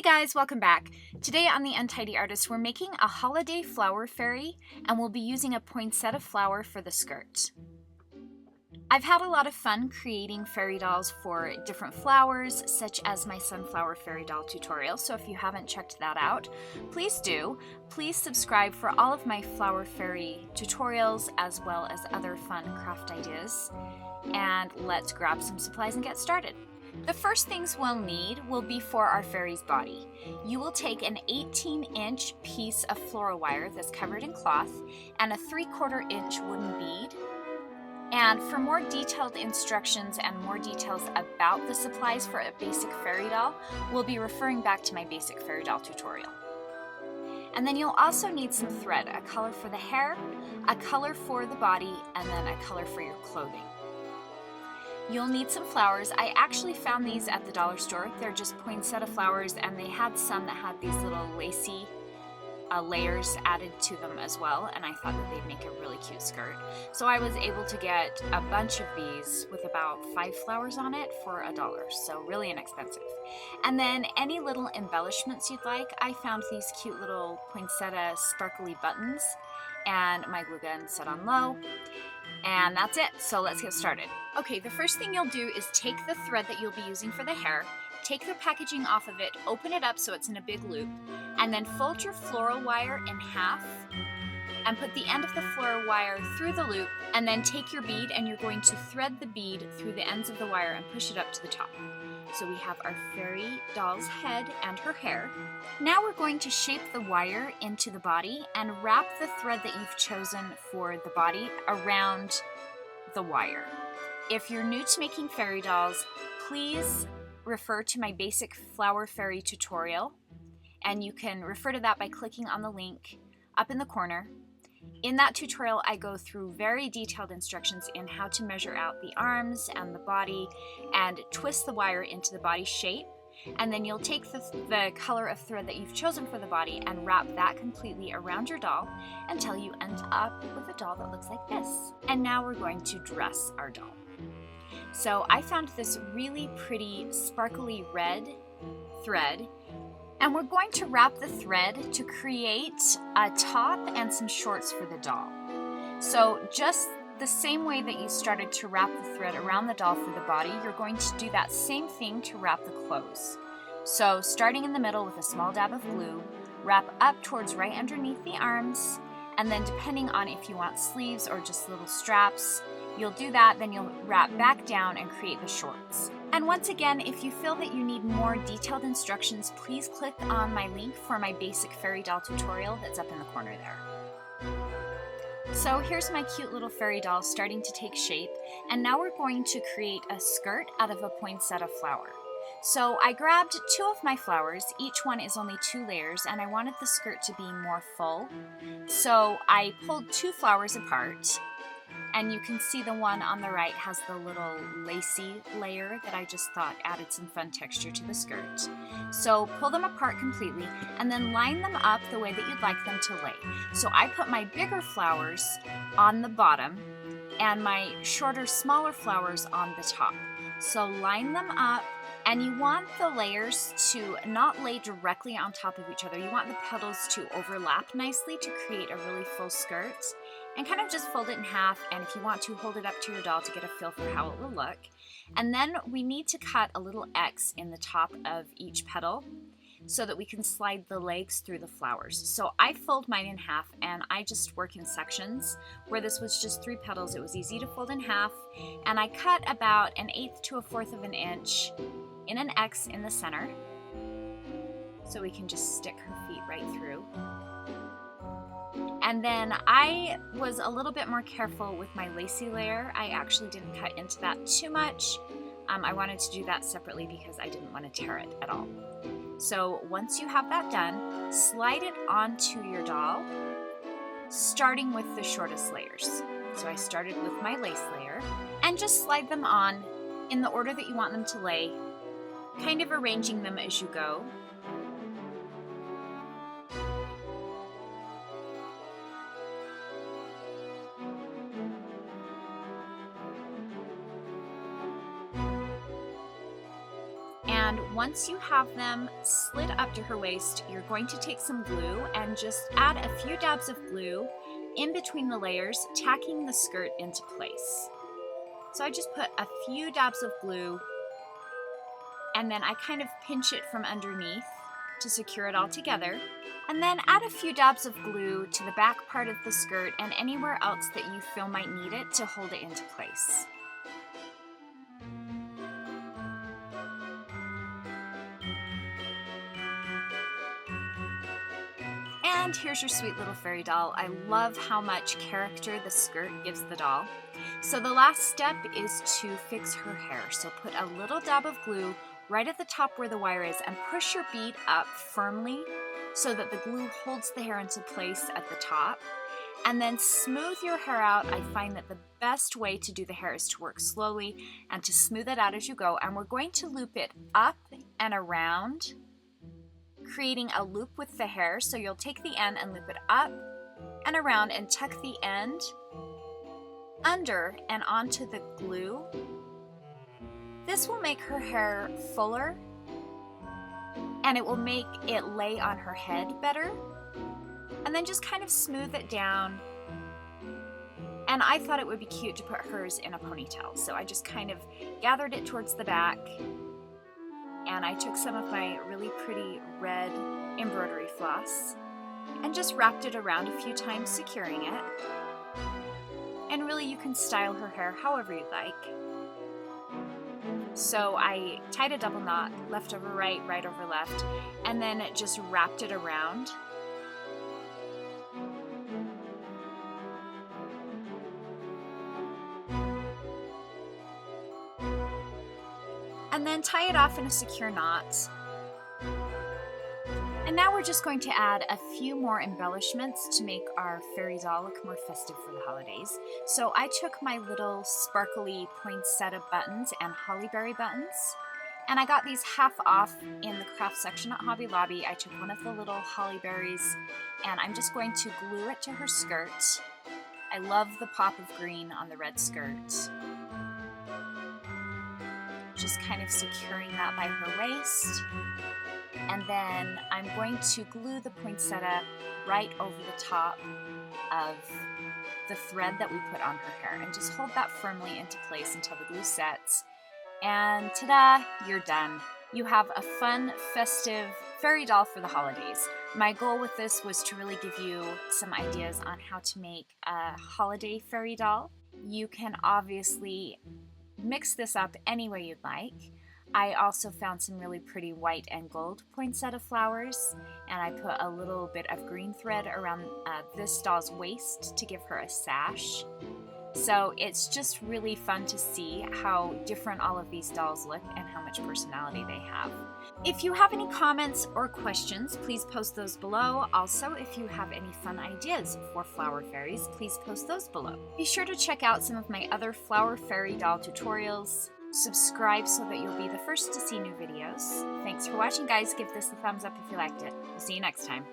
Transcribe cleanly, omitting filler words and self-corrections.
Hey guys, welcome back. Today on The Untidy Artist, we're making a holiday flower fairy, and we'll be using a poinsettia flower for the skirt. I've had a lot of fun creating fairy dolls for different flowers, such as my sunflower fairy doll tutorial, so if you haven't checked that out, please do. Please subscribe for all of my flower fairy tutorials, as well as other fun craft ideas. And let's grab some supplies and get started. The first things we'll need will be for our fairy's body. You will take an 18-inch piece of floral wire that's covered in cloth and a 3/4-inch wooden bead. And for more detailed instructions and more details about the supplies for a basic fairy doll, we'll be referring back to my basic fairy doll tutorial. And then you'll also need some thread, a color for the hair, a color for the body, and then a color for your clothing. You'll need some flowers. I actually found these at the dollar store. They're just poinsettia flowers, and they had some that had these little lacy layers added to them as well, and I thought that they'd make a really cute skirt. So I was able to get a bunch of these with about 5 flowers on it for $1, so really inexpensive. And then any little embellishments you'd like, I found these cute little poinsettia sparkly buttons, and my glue gun set on low. And that's it, so let's get started. Okay, the first thing you'll do is take the thread that you'll be using for the hair, take the packaging off of it, open it up so it's in a big loop, and then fold your floral wire in half and put the end of the floral wire through the loop, and then take your bead and you're going to thread the bead through the ends of the wire and push it up to the top. So we have our fairy doll's head and her hair. Now we're going to shape the wire into the body and wrap the thread that you've chosen for the body around the wire. If you're new to making fairy dolls, please refer to my basic flower fairy tutorial, and you can refer to that by clicking on the link up in the corner. In that tutorial, I go through very detailed instructions in how to measure out the arms and the body and twist the wire into the body shape. And then you'll take the color of thread that you've chosen for the body and wrap that completely around your doll until you end up with a doll that looks like this. And now we're going to dress our doll. So I found this really pretty sparkly red thread, and we're going to wrap the thread to create a top and some shorts for the doll. So just the same way that you started to wrap the thread around the doll for the body, you're going to do that same thing to wrap the clothes. So starting in the middle with a small dab of glue, wrap up towards right underneath the arms, and then depending on if you want sleeves or just little straps, you'll do that, then you'll wrap back down and create the shorts. And once again, if you feel that you need more detailed instructions, please click on my link for my basic fairy doll tutorial that's up in the corner there. So here's my cute little fairy doll starting to take shape, and now we're going to create a skirt out of a poinsettia flower. So I grabbed 2 of my flowers, each one is only 2 layers, and I wanted the skirt to be more full. So I pulled 2 flowers apart, and you can see the one on the right has the little lacy layer that I just thought added some fun texture to the skirt. So pull them apart completely and then line them up the way that you'd like them to lay. So I put my bigger flowers on the bottom and my shorter, smaller flowers on the top. So line them up, and you want the layers to not lay directly on top of each other. You want the petals to overlap nicely to create a really full skirt. And kind of just fold it in half, and if you want to, hold it up to your doll to get a feel for how it will look. And then we need to cut a little X in the top of each petal so that we can slide the legs through the flowers. So I fold mine in half, and I just work in sections. Where this was just 3 petals, it was easy to fold in half, and I cut about 1/8 to 1/4 of an inch in an X in the center, so we can just stick her feet right through. And then I was a little bit more careful with my lacy layer. I actually didn't cut into that too much. I wanted to do that separately because I didn't want to tear it at all. So once you have that done, slide it onto your doll, starting with the shortest layers. So I started with my lace layer, and just slide them on in the order that you want them to lay, kind of arranging them as you go. And once you have them slid up to her waist, you're going to take some glue and just add a few dabs of glue in between the layers, tacking the skirt into place. So I just put a few dabs of glue, and then I kind of pinch it from underneath to secure it all together, and then add a few dabs of glue to the back part of the skirt and anywhere else that you feel might need it to hold it into place. And here's your sweet little fairy doll. I love how much character the skirt gives the doll. So the last step is to fix her hair. So put a little dab of glue right at the top where the wire is and push your bead up firmly so that the glue holds the hair into place at the top. And then smooth your hair out. I find that the best way to do the hair is to work slowly and to smooth it out as you go. And we're going to loop it up and around, creating a loop with the hair. So you'll take the end and loop it up and around and tuck the end under and onto the glue. This will make her hair fuller and it will make it lay on her head better. And then just kind of smooth it down. And I thought it would be cute to put hers in a ponytail, so I just kind of gathered it towards the back, and I took some of my really pretty red embroidery floss and just wrapped it around a few times, securing it. And really, you can style her hair however you'd like. So I tied a double knot, left over right, right over left, and then just wrapped it around. And then tie it off in a secure knot. And now we're just going to add a few more embellishments to make our fairy doll look more festive for the holidays. So I took my little sparkly poinsettia buttons and hollyberry buttons, and I got these half off in the craft section at Hobby Lobby. I took one of the little hollyberries, and I'm just going to glue it to her skirt. I love the pop of green on the red skirt. Just kind of securing that by her waist. And then I'm going to glue the poinsettia right over the top of the thread that we put on her hair, and just hold that firmly into place until the glue sets. And ta-da, you're done. You have a fun, festive fairy doll for the holidays. My goal with this was to really give you some ideas on how to make a holiday fairy doll. You can obviously mix this up any way you'd like. I also found some really pretty white and gold poinsettia flowers, and I put a little bit of green thread around this doll's waist to give her a sash. So it's just really fun to see how different all of these dolls look and how much personality they have. If you have any comments or questions, please post those below. Also, if you have any fun ideas for flower fairies, please post those below. Be sure to check out some of my other flower fairy doll tutorials. Subscribe so that you'll be the first to see new videos. Thanks for watching, guys. Give this a thumbs up if you liked it. We'll see you next time.